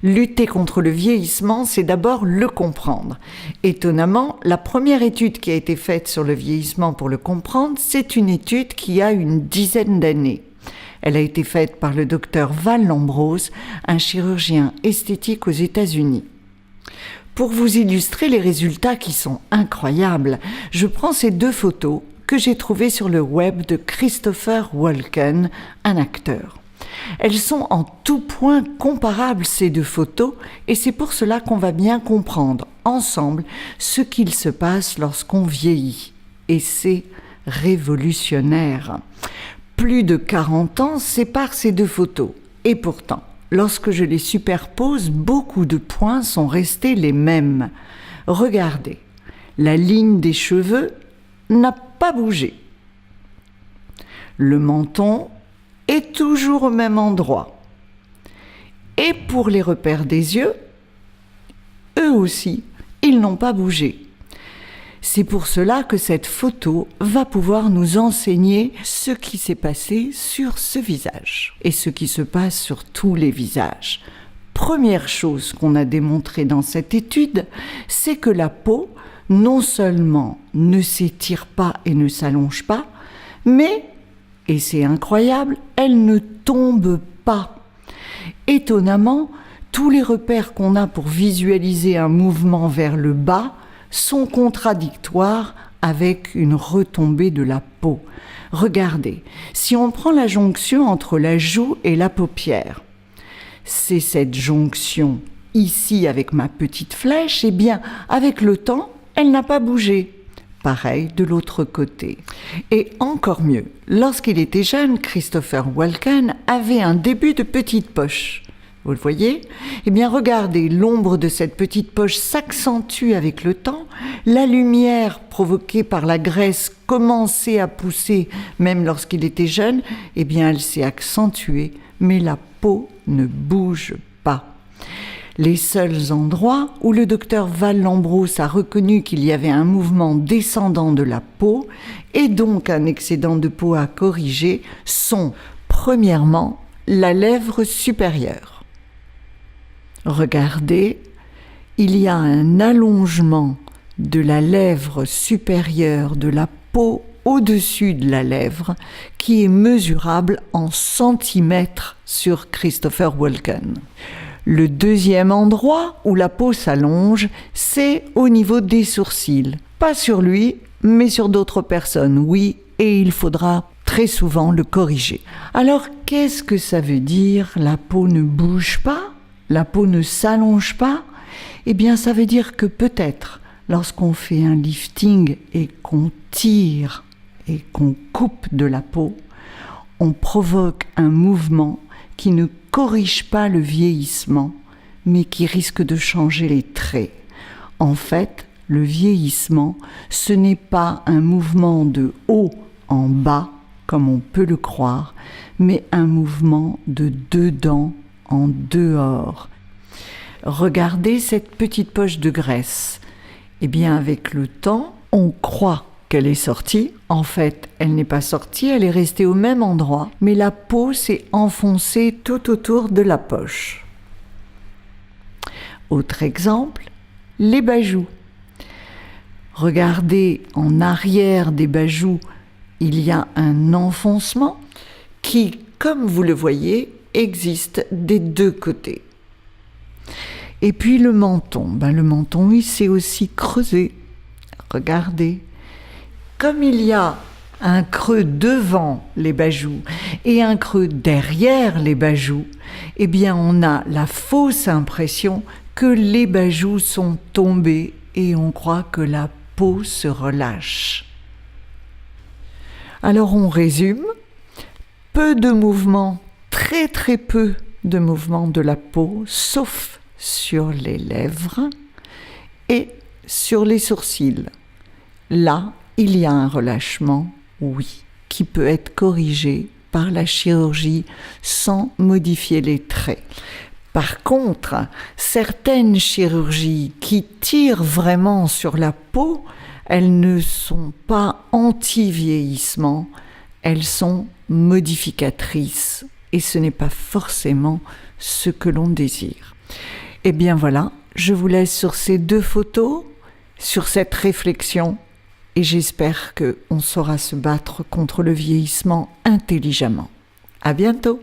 Lutter contre le vieillissement, c'est d'abord le comprendre. Étonnamment, la première étude qui a été faite sur le vieillissement pour le comprendre, c'est une étude qui a une dizaine d'années. Elle a été faite par le docteur Val Lambrose, un chirurgien esthétique aux États-Unis. Pour vous illustrer les résultats qui sont incroyables, je prends ces 2 photos que j'ai trouvées sur le web de Christopher Walken, un acteur. Elles sont en tout point comparables, ces 2 photos, et c'est pour cela qu'on va bien comprendre ensemble ce qu'il se passe lorsqu'on vieillit. Et c'est révolutionnaire. Plus de 40 ans séparent ces 2 photos. Et pourtant, lorsque je les superpose, beaucoup de points sont restés les mêmes. Regardez, la ligne des cheveux n'a pas bougé. Le menton est toujours au même endroit. Et pour les repères des yeux, eux aussi, ils n'ont pas bougé. C'est pour cela que cette photo va pouvoir nous enseigner ce qui s'est passé sur ce visage et ce qui se passe sur tous les visages. Première chose qu'on a démontrée dans cette étude, c'est que la peau, non seulement ne s'étire pas et ne s'allonge pas, mais, et c'est incroyable, elle ne tombe pas. Étonnamment, tous les repères qu'on a pour visualiser un mouvement vers le bas sont contradictoires avec une retombée de la peau. Regardez, si on prend la jonction entre la joue et la paupière, c'est cette jonction ici avec ma petite flèche, et bien avec le temps, elle n'a pas bougé. Pareil de l'autre côté. Et encore mieux, lorsqu'il était jeune, Christopher Walken avait un début de petite poche. Vous le voyez ? Eh bien, regardez, l'ombre de cette petite poche s'accentue avec le temps. La lumière provoquée par la graisse commençait à pousser, même lorsqu'il était jeune. Eh bien, elle s'est accentuée, mais la peau ne bouge pas. Les seuls endroits où le docteur Val Lambrose a reconnu qu'il y avait un mouvement descendant de la peau et donc un excédent de peau à corriger sont, premièrement, la lèvre supérieure. Regardez, il y a un allongement de la lèvre supérieure de la peau au-dessus de la lèvre qui est mesurable en centimètres sur Christopher Walken. Le deuxième endroit où la peau s'allonge, c'est au niveau des sourcils. Pas sur lui, mais sur d'autres personnes, oui, et il faudra très souvent le corriger. Alors, qu'est-ce que ça veut dire ? La peau ne bouge pas ? La peau ne s'allonge pas ? Eh bien, ça veut dire que peut-être, lorsqu'on fait un lifting et qu'on tire et qu'on coupe de la peau, on provoque un mouvement qui ne corrige pas le vieillissement, mais qui risque de changer les traits. En fait, le vieillissement, ce n'est pas un mouvement de haut en bas, comme on peut le croire, mais un mouvement de dedans en dehors. Regardez cette petite poche de graisse. Eh bien, avec le temps, on croit qu'elle est sortie. En fait, elle n'est pas sortie, elle est restée au même endroit, mais la peau s'est enfoncée tout autour de la poche. Autre exemple, les bajoux. Regardez, en arrière des bajoux, il y a un enfoncement qui, comme vous le voyez, existe des 2 côtés. Et puis le menton, le menton, il s'est aussi creusé. Regardez, comme il y a un creux devant les bajoux et un creux derrière les bajoux, eh bien on a la fausse impression que les bajoux sont tombés et on croit que la peau se relâche. Alors on résume, peu de mouvements, très très peu de mouvements de la peau, sauf sur les lèvres et sur les sourcils. Là, il y a un relâchement, oui, qui peut être corrigé par la chirurgie sans modifier les traits. Par contre, certaines chirurgies qui tirent vraiment sur la peau, elles ne sont pas anti-vieillissement, elles sont modificatrices et ce n'est pas forcément ce que l'on désire. Eh bien voilà, je vous laisse sur ces 2 photos, sur cette réflexion, et j'espère qu'on saura se battre contre le vieillissement intelligemment. À bientôt!